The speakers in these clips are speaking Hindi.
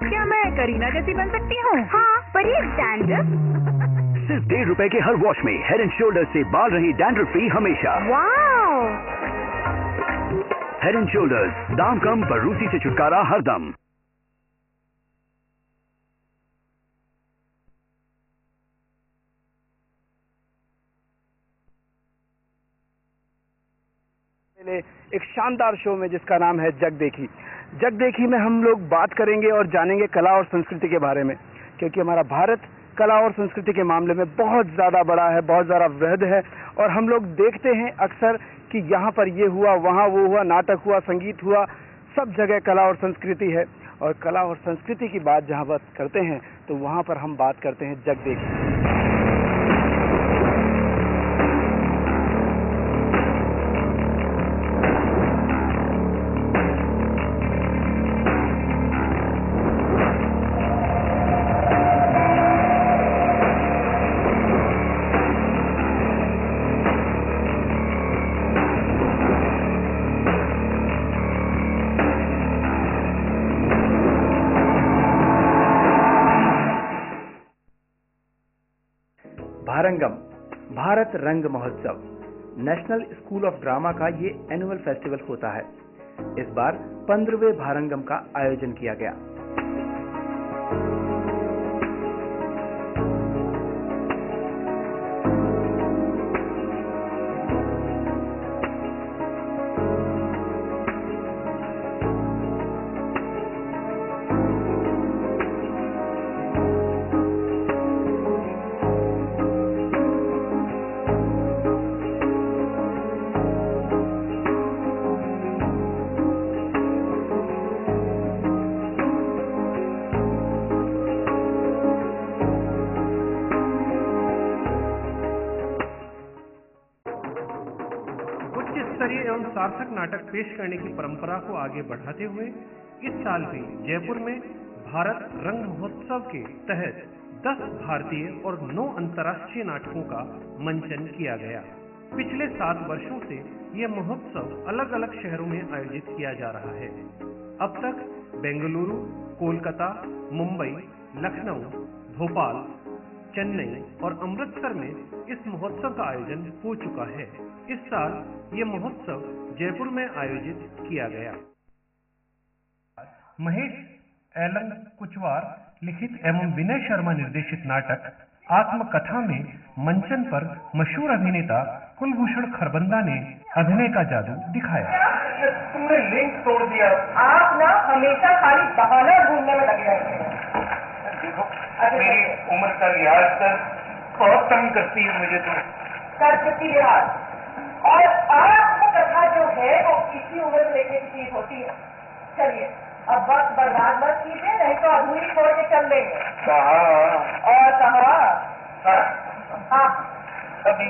क्या मैं करीना जैसी बन सकती हूँ? हाँ, पर ये डैंड्रफ? सिर्फ ₹1.5 के हर वॉश में हेड एंड शोल्डर से बाल रही डैंड्रफ फ्री हमेशा। वाओ! हेड एंड शोल्डर्स, दाम कम पर रूसी से छुटकारा हरदम। एक शानदार शो में जिसका नाम है जग देखी। जग देखी में हम लोग बात करेंगे और जानेंगे कला और संस्कृति के बारे में, क्योंकि हमारा भारत कला और संस्कृति के मामले में बहुत ज़्यादा बड़ा है, बहुत ज़्यादा वृहद है। और हम लोग देखते हैं अक्सर कि यहाँ पर ये हुआ, वहाँ वो हुआ, नाटक हुआ, संगीत हुआ, सब जगह कला और संस्कृति है। और कला और संस्कृति की बात जहाँ बात करते हैं तो वहाँ पर हम बात करते हैं जग देखी। भारंगम, भारत रंग महोत्सव, नेशनल स्कूल ऑफ ड्रामा का ये एनुअल फेस्टिवल होता है। इस बार 15वें भारंगम का आयोजन किया गया। एवं सार्थक नाटक पेश करने की परंपरा को आगे बढ़ाते हुए इस साल भी जयपुर में भारत रंग महोत्सव के तहत 10 भारतीय और 9 अंतर्राष्ट्रीय नाटकों का मंचन किया गया। पिछले 7 वर्षों से यह महोत्सव अलग अलग शहरों में आयोजित किया जा रहा है। अब तक बेंगलुरु, कोलकाता, मुंबई, लखनऊ, भोपाल, चेन्नई और अमृतसर में इस महोत्सव का आयोजन हो चुका है। इस साल ये महोत्सव जयपुर में आयोजित किया गया। महेश एलन कुचवार लिखित एवं विनय शर्मा निर्देशित नाटक आत्मकथा में मंचन पर मशहूर अभिनेता कुलभूषण खरबंदा ने अभिनय का जादू दिखाया। तुमने लिंक तोड़ दिया। आप ना हमेशा खाली बहाना ढूंढने में लगे रहते हैं। देखो, मेरी उम्र का लिहाज कर बहुत तंग करती है मुझे। तो करती लिहाज और आत्मकथा जो है वो इसी उम्र में लिखने की चीज होती है। चलिए अब वक्त बर्बाद मत कीजिए, नहीं तो अधूरी छोड़ के चल देंगे। और कहा कभी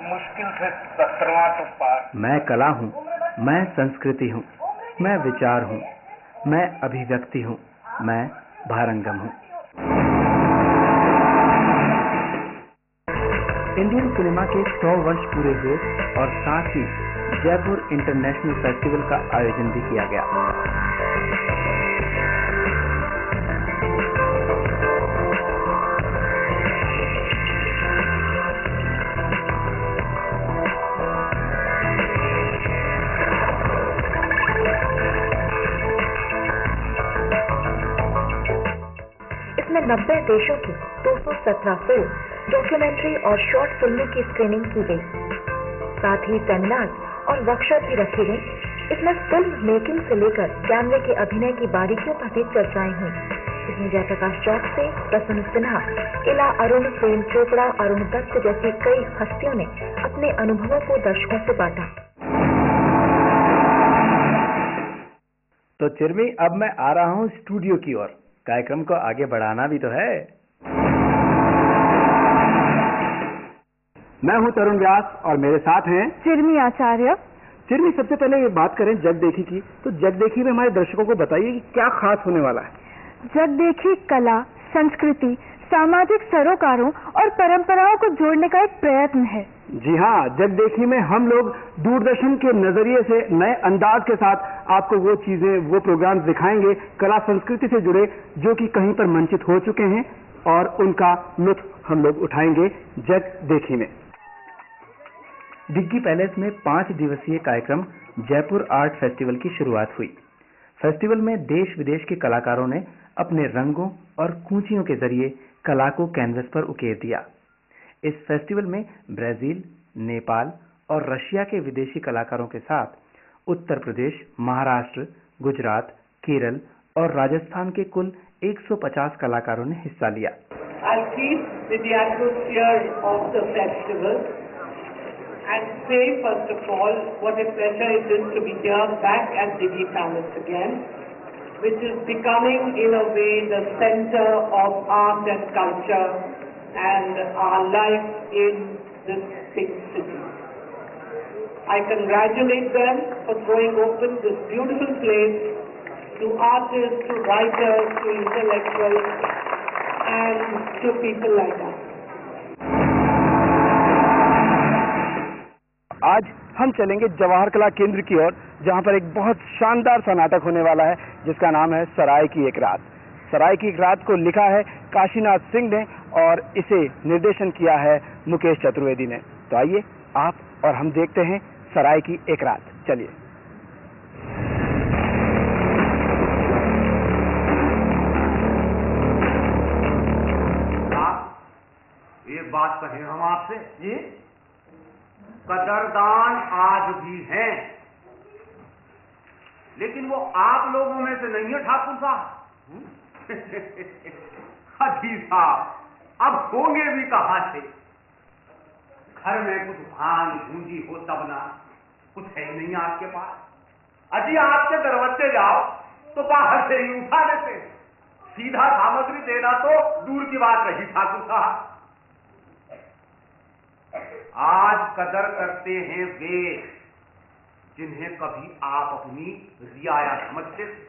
मुश्किल से 17वां तो पार। मैं कला हूँ, मैं संस्कृति हूँ, मैं विचार हूँ, मैं अभिव्यक्ति हूँ, मैं भारंगम हूँ। इंडियन सिनेमा के 100 वर्ष पूरे हुए और साथ ही जयपुर इंटरनेशनल फेस्टिवल का आयोजन भी किया गया। इसमें 90 देशों की 217 फिल्म, डॉक्यूमेंट्री और शॉर्ट फिल्मों की स्क्रीनिंग की गई। साथ ही सेमिनार और वर्कशॉप भी रखी गई। इसमें फिल्म मेकिंग से लेकर कैमरे के अभिनय की बारीकियों पर भी चर्चाएं हुई। इसमें जयप्रकाश चौक से प्रसन्न सिन्हा, इला अरुण, प्रेम चोपड़ा, अरुण दत्त जैसी कई हस्तियों ने अपने अनुभवों को दर्शकों से बांटा। तो चिरमी, अब मैं आ रहा हूँ स्टूडियो की ओर। कार्यक्रम को आगे बढ़ाना भी तो है। मैं हूँ तरुण व्यास और मेरे साथ हैं चिरमी आचार्य। चिरमी, सबसे पहले ये बात करें जग देखी की, तो जग देखी में हमारे दर्शकों को बताइए कि क्या खास होने वाला है। जग देखी कला, संस्कृति, सामाजिक सरोकारों और परंपराओं को जोड़ने का एक प्रयत्न है। जी हाँ, जग देखी में हम लोग दूरदर्शन के नजरिए से नए अंदाज के साथ आपको वो चीजें, वो प्रोग्राम दिखाएंगे कला संस्कृति से जुड़े, जो कि कहीं पर मंचित हो चुके हैं, और उनका लुत्फ हम लोग उठाएंगे जग देखी में। डिग्गी पैलेस में 5 दिवसीय कार्यक्रम जयपुर आर्ट फेस्टिवल की शुरुआत हुई। फेस्टिवल में देश विदेश के कलाकारों ने अपने रंगों और कूंचियों के जरिए कला को कैनवस पर उकेर दिया। इस फेस्टिवल में ब्राजील, नेपाल और रशिया के विदेशी कलाकारों के साथ उत्तर प्रदेश, महाराष्ट्र, गुजरात, केरल और राजस्थान के कुल 150 कलाकारों ने हिस्सा लिया। I'll keep with the atmosphere of the festival and say first of all what a pleasure it is to be here back at Diggi Palace again, which is becoming in a way the center of art and culture and our life in this big city. I congratulate them for throwing open this beautiful place to artists, to writers, to intellectuals and to people like us. आज हम चलेंगे जवाहर कला केंद्र की ओर, जहां पर एक बहुत शानदार सा नाटक होने वाला है जिसका नाम है सराय की एक रात। सराय की एक रात को लिखा है काशीनाथ सिंह ने और इसे निर्देशन किया है मुकेश चतुर्वेदी ने। तो आइए आप और हम देखते हैं सराय की एक रात। चलिए। एक बात कहें हम आपसे जी, कदरदान आज भी हैं, लेकिन वो आप लोगों में से नहीं है ठाकुर साहब। हाजी साहब, अब होंगे भी कहां से? घर में कुछ भांग पूंजी हो तब ना, कुछ है नहीं आपके पास। अजी आपके दरवाजे जाओ तो बाहर से ही उठा लेते, सीधा सामग्री देना तो दूर की बात रही ठाकुर साहब। आज कदर करते हैं वे जिन्हें कभी आप अपनी रियाया समझते थे।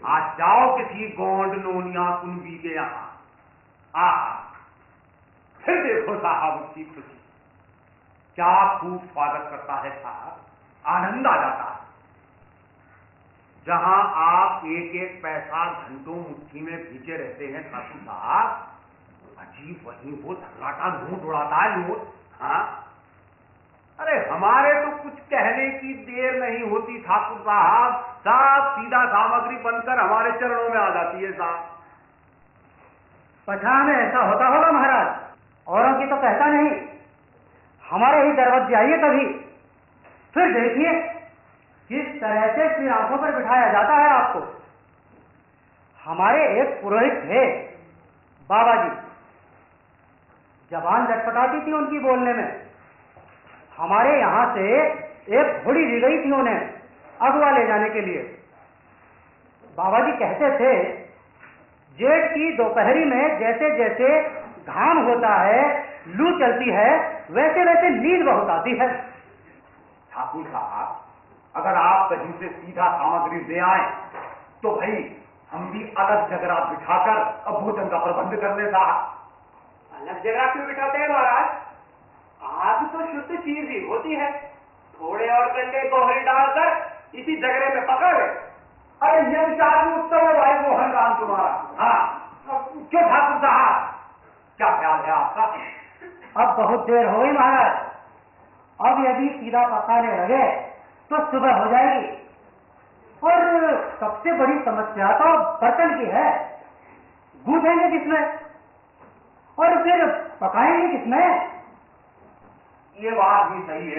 आज जाओ किसी गोंड नोनिया कुंबी के यहां, फिर देखो साहब उसकी खुशी, क्या खूब स्वागत करता है साहब, आनंद आ जाता है। जहां आप एक एक पैसा घंटों मुट्ठी में भीजे रहते हैं ठाकुर साहब, अजीब वहीं वो धनाटा नोट उड़ाता है नोट। हाँ, अरे हमारे तो कुछ कहने की देर नहीं होती ठाकुर साहब, साफ सीधा सामग्री बनकर हमारे चरणों में आ जाती है साहब। पठान में ऐसा होता होगा महाराज, औरों की तो कहता नहीं, हमारे ही दरवाजे आइए कभी, फिर देखिए किस तरह से फिर आंखों पर बिठाया जाता है आपको। हमारे एक पुरोहित थे बाबा जी, जबान लटपटाती थी उनकी बोलने में। हमारे यहां से एक घोड़ी दी गई थी उन्हें अगवा ले जाने के लिए। बाबा जी कहते थे जेठ की दोपहरी में जैसे जैसे घाम होता है, लू चलती है, वैसे वैसे नींद बहुत आती है। ठाकुर साहब, अगर आप कहीं से सीधा सामग्री ले आए तो भाई हम भी अलग जगह बिठाकर अब भोजन का प्रबंध कर ले साहब। अलग जगह क्यों बिठाते हैं महाराज? आग तो शुद्ध चीज ही होती है, थोड़े और कंडे गोहरी डालकर इसी जगह में पकड़ ले। अरे ये विचार भी उत्तर है भाई मोहन राम तुम्हारा। हाँ, क्यों ठाकुर साहब, क्या ख्याल है आपका? अब बहुत देर हो गई महाराज, अब यदि सीधा पकाने लगे तो सुबह हो जाएगी, और सबसे बड़ी समस्या तो बर्तन की है। गूंथेंगे किसमें और फिर पकाएंगे किसमें? ये बात भी सही है।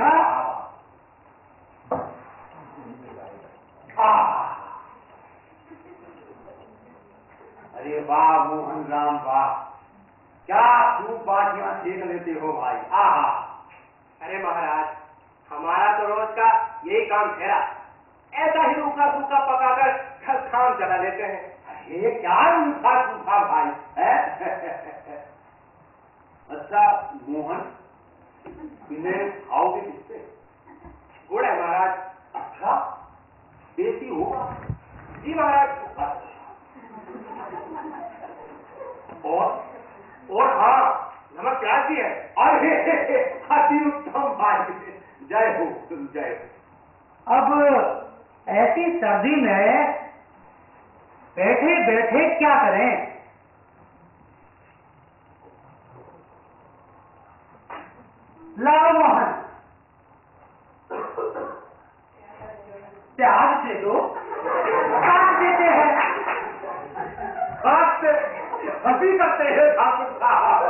अरे वाह मोहन राम वाह, क्या खूब बातियां देख लेते हो भाई। अरे महाराज, हमारा तो रोज का यही काम ठहरा, ऐसा ही रूखा सूखा पकाकर काम चला लेते हैं। ये क्या रूखा सूखा भाई है? अच्छा मोहन, इन्हें खाओगे किससे? गुड़ है महाराज। अच्छा, देसी होगा? जी महाराज। और हाँ, नमक प्याज भी है। अरे अति उत्तम भाई, जय हो जय हो। अब ऐसी सर्दी में बैठे बैठे क्या करें? लाओ मोहन, प्याज दे दो, काट देते हैं। बात से हंसी करते हैं ठाकुर साहब।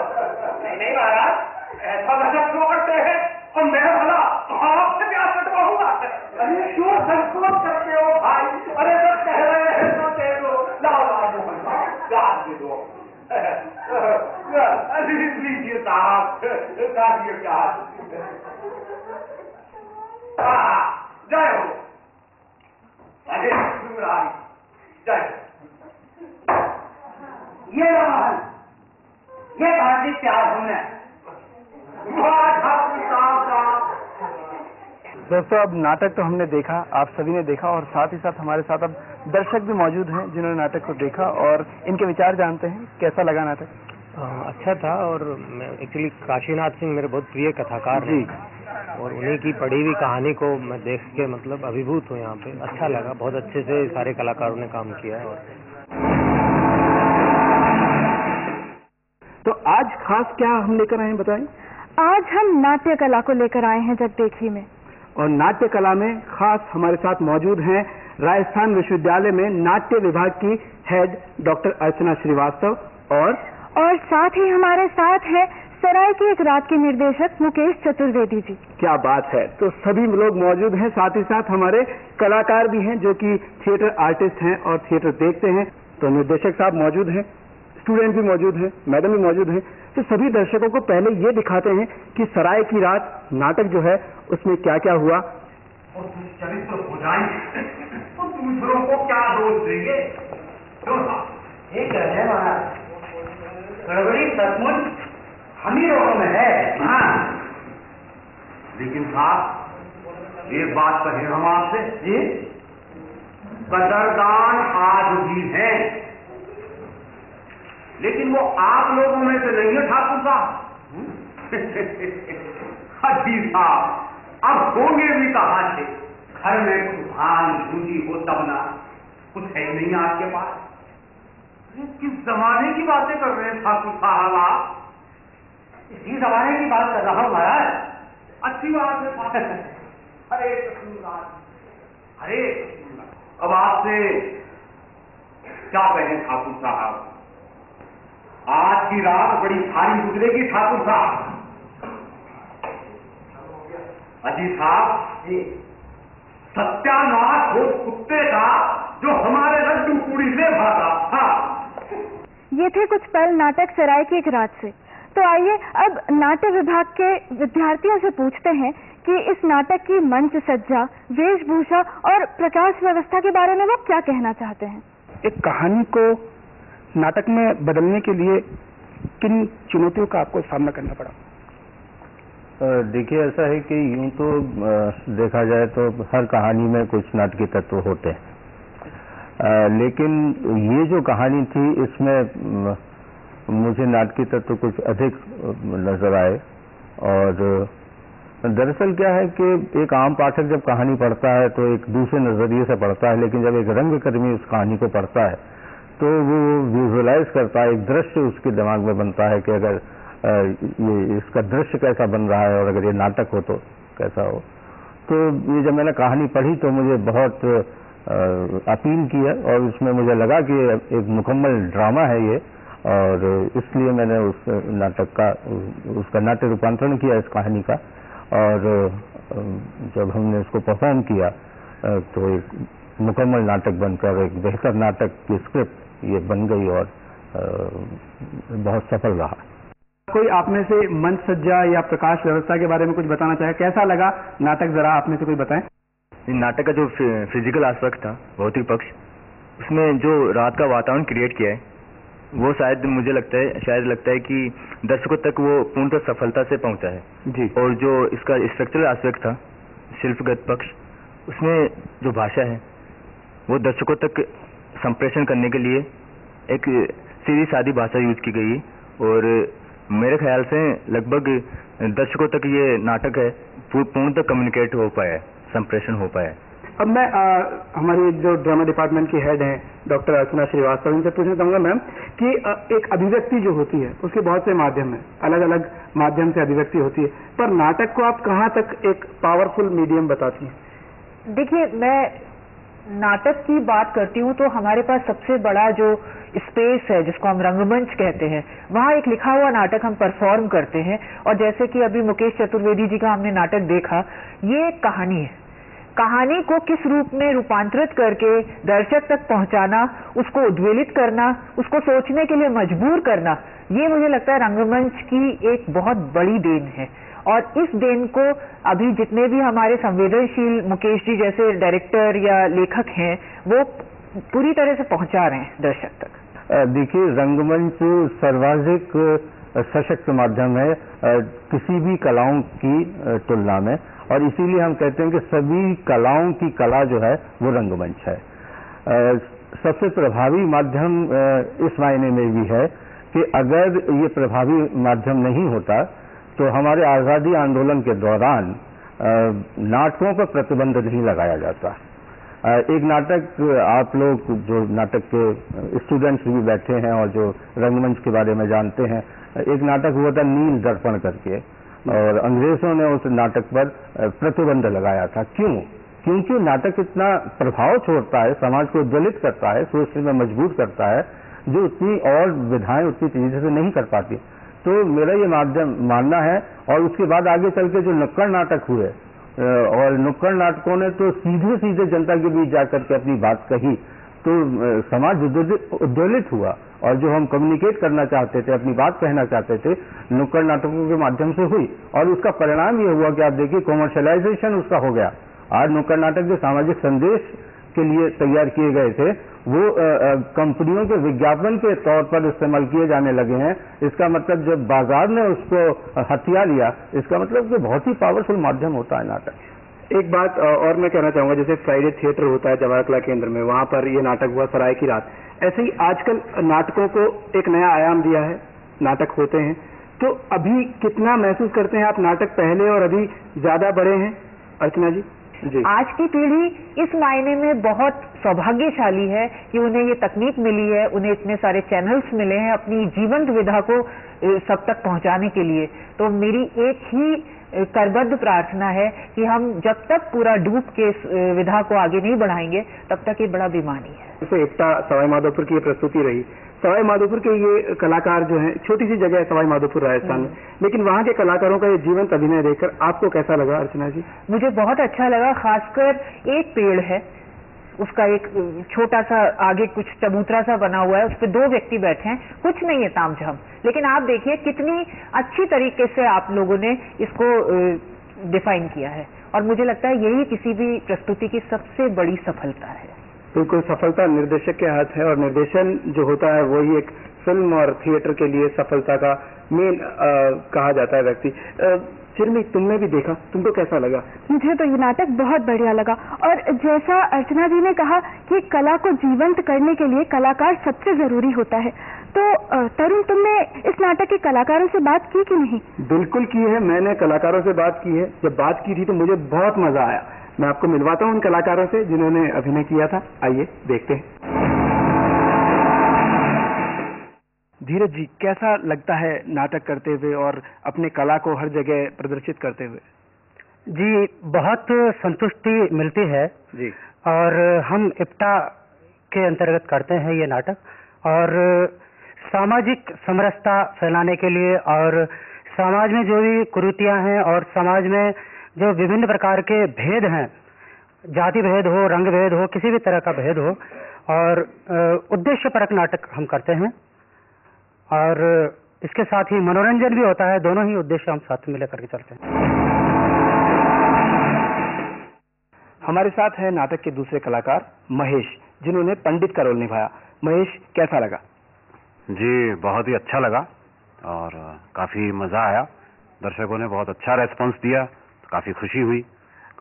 नहीं महाराज, ऐसा गजब क्यों करते हैं? और मैं भला आपसे प्यास कटवाऊंगा? अरे क्यों संकोच करते हो भाई? अरे सब कह रहे हैं तो दे दो। लाओ लाओ मोहन साहब, प्याज दे दो। अरे लीजिए साहब, काटिए प्याज। जय हो। अरे जय हो। ये मोहन, ये काट दी प्याज हमने। दोस्तों, अब नाटक तो हमने देखा, आप सभी ने देखा, और साथ ही साथ हमारे साथ अब दर्शक भी मौजूद हैं जिन्होंने नाटक को देखा और इनके विचार जानते हैं। कैसा लगा नाटक? अच्छा था। और एक्चुअली काशीनाथ सिंह मेरे बहुत प्रिय कथाकार हैं और उन्हीं की पढ़ी हुई कहानी को मैं देख के मतलब अभिभूत हूँ यहाँ पे। अच्छा लगा, बहुत अच्छे से सारे कलाकारों ने काम किया है। और तो आज खास क्या हम लेकर आए हैं, बताएं? आज हम नाट्य कला को लेकर आए हैं जगदेखी में। और नाट्य कला में खास हमारे साथ मौजूद हैं राजस्थान विश्वविद्यालय में नाट्य विभाग की हेड डॉक्टर अर्चना श्रीवास्तव और साथ ही हमारे साथ है सराय की एक रात के निर्देशक मुकेश चतुर्वेदी जी। क्या बात है। तो सभी लोग मौजूद हैं, साथ ही साथ हमारे कलाकार भी हैं जो कि थिएटर आर्टिस्ट हैं और थिएटर देखते हैं। तो निर्देशक साहब मौजूद हैं, स्टूडेंट भी मौजूद हैं, मैडम भी मौजूद हैं। तो सभी दर्शकों को पहले ये दिखाते हैं कि सराय की रात नाटक जो है उसमें क्या क्या हुआ। और तुम चरित्र हो जाएंगे तो दूसरों को क्या दोष देंगे? ये कहते हैं महाराज, गड़बड़ी सचमुच हम ही लोगों में है। हाँ, लेकिन साहब एक बात कहें हम आपसे जी, कदरदान आज भी हैं, लेकिन वो आप लोगों में से नहीं है ठाकुर साहब। हजी साहब, अब होंगे भी कहां से? घर में कुछ धान भूजी हो तब ना, कुछ है नहीं आपके पास। किस जमाने की बातें कर रहे हैं ठाकुर साहब आप? इसी जमाने की बात कर रहा हूँ महाराज। अच्छी बात है साहब। हरे कृष्ण, हरे कृष्ण। अब आपसे क्या कहें ठाकुर साहब, आज की रात बड़ी भारी गुजरेगी ठाकुर साहब। अजी साहब, सत्यानाश हो कुत्ते का जो हमारे लड्डू पूरी से भागा। हाँ, ये थे कुछ पल नाटक सराय की एक रात से। तो आइए अब नाट्य विभाग के विद्यार्थियों से पूछते हैं कि इस नाटक की मंच सज्जा, वेशभूषा और प्रकाश व्यवस्था के बारे में वो क्या कहना चाहते हैं। एक कहानी को नाटक में बदलने के लिए किन चुनौतियों का आपको सामना करना पड़ा? देखिए, ऐसा है कि यूं तो देखा जाए तो हर कहानी में कुछ नाटकीय तत्व होते हैं, लेकिन ये जो कहानी थी इसमें मुझे नाटकीय तत्व कुछ अधिक नजर आए। और दरअसल क्या है कि एक आम पाठक जब कहानी पढ़ता है तो एक दूसरे नजरिए से पढ़ता है, लेकिन जब एक रंगकर्मी उस कहानी को पढ़ता है तो वो विजुअलाइज करता है, एक दृश्य उसके दिमाग में बनता है कि अगर ये इसका दृश्य कैसा बन रहा है और अगर ये नाटक हो तो कैसा हो। तो ये जब मैंने कहानी पढ़ी तो मुझे बहुत अपील की है और उसमें मुझे लगा कि एक मुकम्मल ड्रामा है ये, और इसलिए मैंने उस नाटक का उसका नाट्य रूपांतरण किया इस कहानी का। और जब हमने इसको परफॉर्म किया तो एक मुकम्मल नाटक बनकर एक बेहतर नाटक की स्क्रिप्ट ये बन गई और बहुत सफल रहा। कोई आप में से मंच सज्जा या प्रकाश व्यवस्था के बारे में कुछ बताना चाहे? कैसा लगा नाटक, जरा आप में से कोई बताएं। नाटक का जो फिजिकल एस्पेक्ट था, भौतिक पक्ष, उसमें जो रात का वातावरण क्रिएट किया है वो शायद मुझे लगता है कि दर्शकों तक वो पूर्णतः सफलता से पहुंचा है जी। और जो इसका स्ट्रक्चरल एस्पेक्ट था, शिल्पगत पक्ष, उसमें जो भाषा है वो दर्शकों तक संप्रेषण करने के लिए एक सीधी सादी भाषा यूज की गई और मेरे ख्याल से लगभग दर्शकों तक ये नाटक है पूर्णतः कम्युनिकेट हो पाया है, संप्रेषण हो पाया है। अब मैं हमारी जो ड्रामा डिपार्टमेंट की हेड हैं डॉक्टर अर्चना श्रीवास्तव, इनसे पूछना चाहूंगा मैम कि एक अभिव्यक्ति जो होती है उसके बहुत से माध्यम हैं, अलग अलग माध्यम से अभिव्यक्ति होती है, पर नाटक को आप कहाँ तक एक पावरफुल मीडियम बताती हैं? देखिए, मैं नाटक की बात करती हूँ तो हमारे पास सबसे बड़ा जो स्पेस है जिसको हम रंगमंच कहते हैं, वहाँ एक लिखा हुआ नाटक हम परफॉर्म करते हैं। और जैसे कि अभी मुकेश चतुर्वेदी जी का हमने नाटक देखा, ये एक कहानी है। कहानी को किस रूप में रूपांतरित करके दर्शक तक पहुंचाना, उसको उद्वेलित करना, उसको सोचने के लिए मजबूर करना, ये मुझे लगता है रंगमंच की एक बहुत बड़ी देन है। और इस देन को अभी जितने भी हमारे संवेदनशील मुकेश जी जैसे डायरेक्टर या लेखक हैं, वो पूरी तरह से पहुंचा रहे हैं दर्शक तक। देखिए, रंगमंच सर्वाधिक सशक्त माध्यम है किसी भी कलाओं की तुलना में, और इसीलिए हम कहते हैं कि सभी कलाओं की कला जो है वो रंगमंच है। सबसे प्रभावी माध्यम इस मायने में भी है कि अगर ये प्रभावी माध्यम नहीं होता तो हमारे आज़ादी आंदोलन के दौरान नाटकों पर प्रतिबंध नहीं लगाया जाता। एक नाटक, आप लोग जो नाटक के स्टूडेंट्स भी बैठे हैं और जो रंगमंच के बारे में जानते हैं, एक नाटक हुआ था नील दर्पण करके, और अंग्रेजों ने उस नाटक पर प्रतिबंध लगाया था। क्यों? क्योंकि नाटक इतना प्रभाव छोड़ता है, समाज को उद्वेलित करता है, सोचने में मजबूर करता है, जो उतनी और विधाएं उतनी तेजी से नहीं कर पाती। तो मेरा ये मानना है। और उसके बाद आगे चल के जो नुक्कड़ नाटक हुए, और नुक्कड़ नाटकों ने तो सीधे सीधे जनता के बीच जाकर के अपनी बात कही, तो समाज उद्वेलित हुआ, और जो हम कम्युनिकेट करना चाहते थे, अपनी बात कहना चाहते थे, नुक्कड़ नाटकों के माध्यम से हुई। और उसका परिणाम ये हुआ कि आप देखिए कॉमर्शलाइजेशन उसका हो गया। आज नुक्कड़ नाटक जो सामाजिक संदेश के लिए तैयार किए गए थे, वो कंपनियों के विज्ञापन के तौर पर इस्तेमाल किए जाने लगे हैं। इसका मतलब जब बाजार ने उसको हथिया लिया, इसका मतलब कि बहुत ही पावरफुल माध्यम होता है नाटक। एक बात और मैं कहना चाहूंगा, जैसे फ्राइडे थिएटर होता है जवाहर कला केंद्र में, वहां पर ये नाटक हुआ सराय की रात। ऐसे ही आजकल नाटकों को एक नया आयाम दिया है, नाटक होते हैं। तो अभी कितना महसूस करते हैं आप, नाटक पहले और अभी ज्यादा बड़े हैं? अर्चना जी। आज की पीढ़ी इस मायने में बहुत सौभाग्यशाली है कि उन्हें ये तकनीक मिली है, उन्हें इतने सारे चैनल्स मिले हैं अपनी जीवंत विधा को सब तक पहुंचाने के लिए। तो मेरी एक ही करबद्ध प्रार्थना है कि हम जब तक पूरा डूब के इस विधा को आगे नहीं बढ़ाएंगे, तब तक ये बड़ा बेईमानी है। जैसे एकता सवाई माधोपुर की ये प्रस्तुति रही, सवाई माधोपुर के ये कलाकार जो हैं, छोटी सी जगह है सवाई माधोपुर राजस्थान में, लेकिन वहाँ के कलाकारों का ये जीवंत अभिनय देखकर आपको कैसा लगा अर्चना जी? मुझे बहुत अच्छा लगा। खासकर एक पेड़ है, उसका एक छोटा सा आगे कुछ चबूतरा सा बना हुआ है, उस पर 2 व्यक्ति बैठे हैं, कुछ नहीं है तामझाम, लेकिन आप देखिए कितनी अच्छी तरीके से आप लोगों ने इसको डिफाइन किया है। और मुझे लगता है यही किसी भी प्रस्तुति की सबसे बड़ी सफलता है। बिल्कुल, सफलता निर्देशक के हाथ है, और निर्देशन जो होता है वही एक फिल्म और थिएटर के लिए सफलता का मेन कहा जाता है व्यक्ति। चिरमी, तुमने भी देखा, तुमको कैसा लगा? मुझे तो ये नाटक बहुत बढ़िया लगा। और जैसा अर्चना जी ने कहा कि कला को जीवंत करने के लिए कलाकार सबसे जरूरी होता है, तो तरुण, तुमने इस नाटक के कलाकारों से बात की कि नहीं? बिल्कुल की है, मैंने कलाकारों से बात की है। जब बात की थी तो मुझे बहुत मजा आया। मैं आपको मिलवाता हूँ उन कलाकारों से जिन्होंने अभिनय किया था। आइए देखते हैं। धीरज जी, कैसा लगता है नाटक करते हुए और अपने कला को हर जगह प्रदर्शित करते हुए? जी, बहुत संतुष्टि मिलती है जी। और हम इप्टा के अंतर्गत करते हैं ये नाटक, और सामाजिक समरसता फैलाने के लिए, और समाज में जो भी कुरीतियां हैं और समाज में जो विभिन्न प्रकार के भेद हैं, जाति भेद हो, रंग भेद हो, किसी भी तरह का भेद हो, और उद्देश्यपरक नाटक हम करते हैं, और इसके साथ ही मनोरंजन भी होता है। दोनों ही उद्देश्य हम साथ में लेकर के चलते हैं। हमारे साथ है नाटक के दूसरे कलाकार महेश, जिन्होंने पंडित का रोल निभाया। महेश, कैसा लगा? जी, बहुत ही अच्छा लगा और काफी मजा आया। दर्शकों ने बहुत अच्छा रेस्पॉन्स दिया, तो काफी खुशी हुई।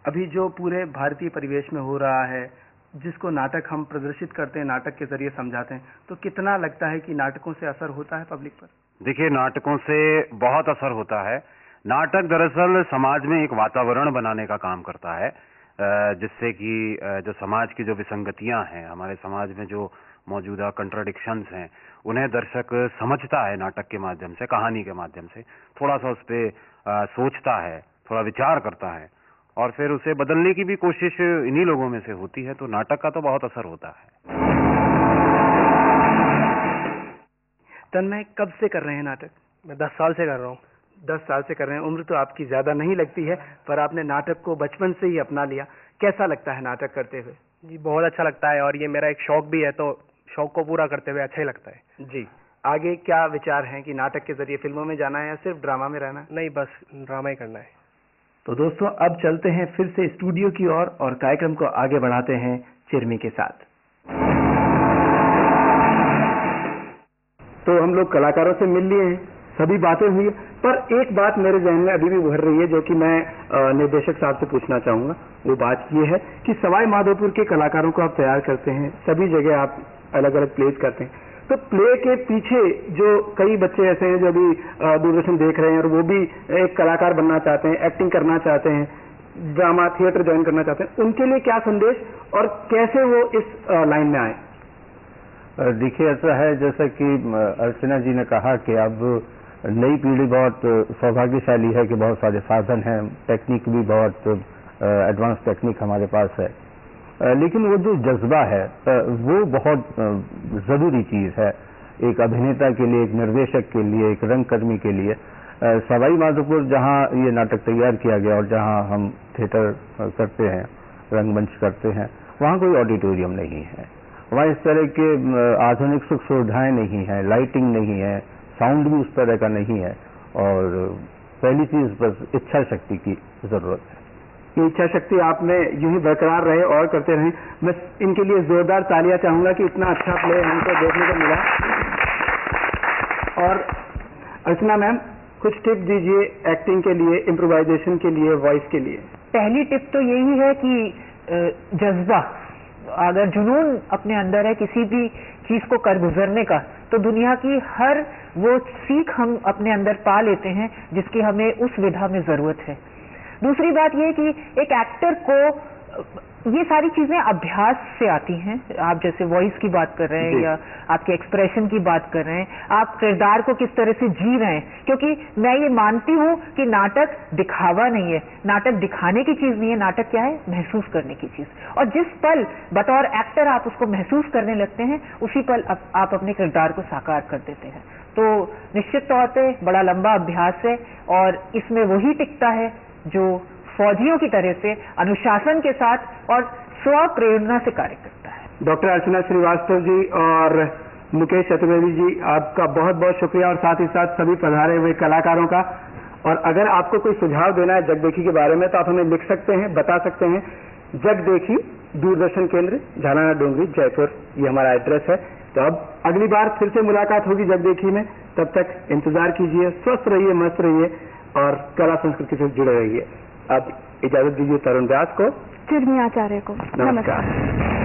अभी जो पूरे भारतीय परिवेश में हो रहा है, जिसको नाटक हम प्रदर्शित करते हैं, नाटक के जरिए समझाते हैं, तो कितना लगता है कि नाटकों से असर होता है पब्लिक पर? देखिए, नाटकों से बहुत असर होता है। नाटक दरअसल समाज में एक वातावरण बनाने का काम करता है। जिससे कि जो समाज की जो विसंगतियां हैं, हमारे समाज में जो मौजूदा कंट्राडिक्शंस हैं, उन्हें दर्शक समझता है नाटक के माध्यम से, कहानी के माध्यम से, थोड़ा सा उस पर सोचता है, थोड़ा विचार करता है और फिर उसे बदलने की भी कोशिश इन्हीं लोगों में से होती है। तो नाटक का तो बहुत असर होता है। तन्मय, कब से कर रहे हैं नाटक? मैं 10 साल से कर रहा हूँ। 10 साल से कर रहे हैं। उम्र तो आपकी ज्यादा नहीं लगती है, पर आपने नाटक को बचपन से ही अपना लिया। कैसा लगता है नाटक करते हुए? जी बहुत अच्छा लगता है और ये मेरा एक शौक भी है, तो शौक को पूरा करते हुए अच्छा ही लगता है। जी, आगे क्या विचार हैं कि नाटक के जरिए फिल्मों में जाना है या सिर्फ ड्रामा में रहना है? नहीं, बस ड्रामा ही करना है। तो दोस्तों, अब चलते हैं फिर से स्टूडियो की ओर और कार्यक्रम को आगे बढ़ाते हैं चिरमी के साथ। तो हम लोग कलाकारों से मिल लिए हैं, सभी बातें हुई, पर एक बात मेरे जहन में अभी भी उभर रही है जो कि मैं निर्देशक साहब से पूछना चाहूंगा। वो बात ये है कि सवाई माधोपुर के कलाकारों को आप तैयार करते हैं, सभी जगह आप अलग अलग प्लेस करते हैं, तो प्ले के पीछे जो कई बच्चे ऐसे हैं जो अभी दूरदर्शन देख रहे हैं और वो भी एक कलाकार बनना चाहते हैं, एक्टिंग करना चाहते हैं, ड्रामा थिएटर ज्वाइन करना चाहते हैं, उनके लिए क्या संदेश और कैसे वो इस लाइन में आए? देखिए, ऐसा है जैसा कि अर्चना जी ने कहा कि अब नई पीढ़ी बहुत सौभाग्यशाली है कि बहुत सारे साधन हैं, टेक्निक भी बहुत एडवांस टेक्निक हमारे पास है, लेकिन वो जो जज्बा है वो बहुत जरूरी चीज है एक अभिनेता के लिए, एक निर्देशक के लिए, एक रंगकर्मी के लिए। सवाई माधोपुर जहाँ ये नाटक तैयार किया गया और जहाँ हम थिएटर करते हैं, रंगमंच करते हैं, वहाँ कोई ऑडिटोरियम नहीं है, वहाँ इस तरह के आधुनिक सुख सुविधाएं नहीं है, लाइटिंग नहीं है, साउंड भी उस तरह का नहीं है और पहली चीज बस इच्छा शक्ति की जरूरत है। ये इच्छा शक्ति आप में यूं ही बरकरार रहे और करते रहें। मैं इनके लिए जोरदार तालियां चाहूंगा कि इतना अच्छा प्ले हमको देखने को मिला। और अर्चना मैम, कुछ टिप दीजिए एक्टिंग के लिए, इम्प्रोवाइजेशन के लिए, वॉइस के लिए। पहली टिप तो यही है कि जज्बा, अगर जुनून अपने अंदर है किसी भी चीज को कर गुजरने का, तो दुनिया की हर वो सीख हम अपने अंदर पा लेते हैं जिसकी हमें उस विधा में जरूरत है। दूसरी बात यह कि एक एक्टर को ये सारी चीजें अभ्यास से आती हैं। आप जैसे वॉइस की बात कर रहे हैं या आपके एक्सप्रेशन की बात कर रहे हैं, आप किरदार को किस तरह से जी रहे हैं, क्योंकि मैं ये मानती हूं कि नाटक दिखावा नहीं है, नाटक दिखाने की चीज नहीं है, नाटक क्या है, महसूस करने की चीज। और जिस पल बतौर एक्टर आप उसको महसूस करने लगते हैं, उसी पल आप अपने किरदार को साकार कर देते हैं। तो निश्चित तौर पे बड़ा लंबा अभ्यास है और इसमें वही टिकता है जो फौजियों की तरह से अनुशासन के साथ और स्व प्रेरणा से कार्य करता है। डॉक्टर अर्चना श्रीवास्तव जी और मुकेश चतुर्वेदी जी, आपका बहुत बहुत शुक्रिया और साथ ही साथ सभी पधारे हुए कलाकारों का। और अगर आपको कोई सुझाव देना है जग देखी के बारे में तो आप हमें लिख सकते हैं, बता सकते हैं। जग देखी, दूरदर्शन केंद्र, झालाना डोंगरी, जयपुर, ये हमारा एड्रेस है। तो अब अगली बार फिर से मुलाकात होगी जग देखी में, तब तक इंतजार कीजिए, स्वस्थ रहिए, मस्त रहिए और कला संस्कृति से जुड़े रहिए। अब इजाजत दीजिए तरुण व्यास को, चिरमी आचार्य को। नमस्कार।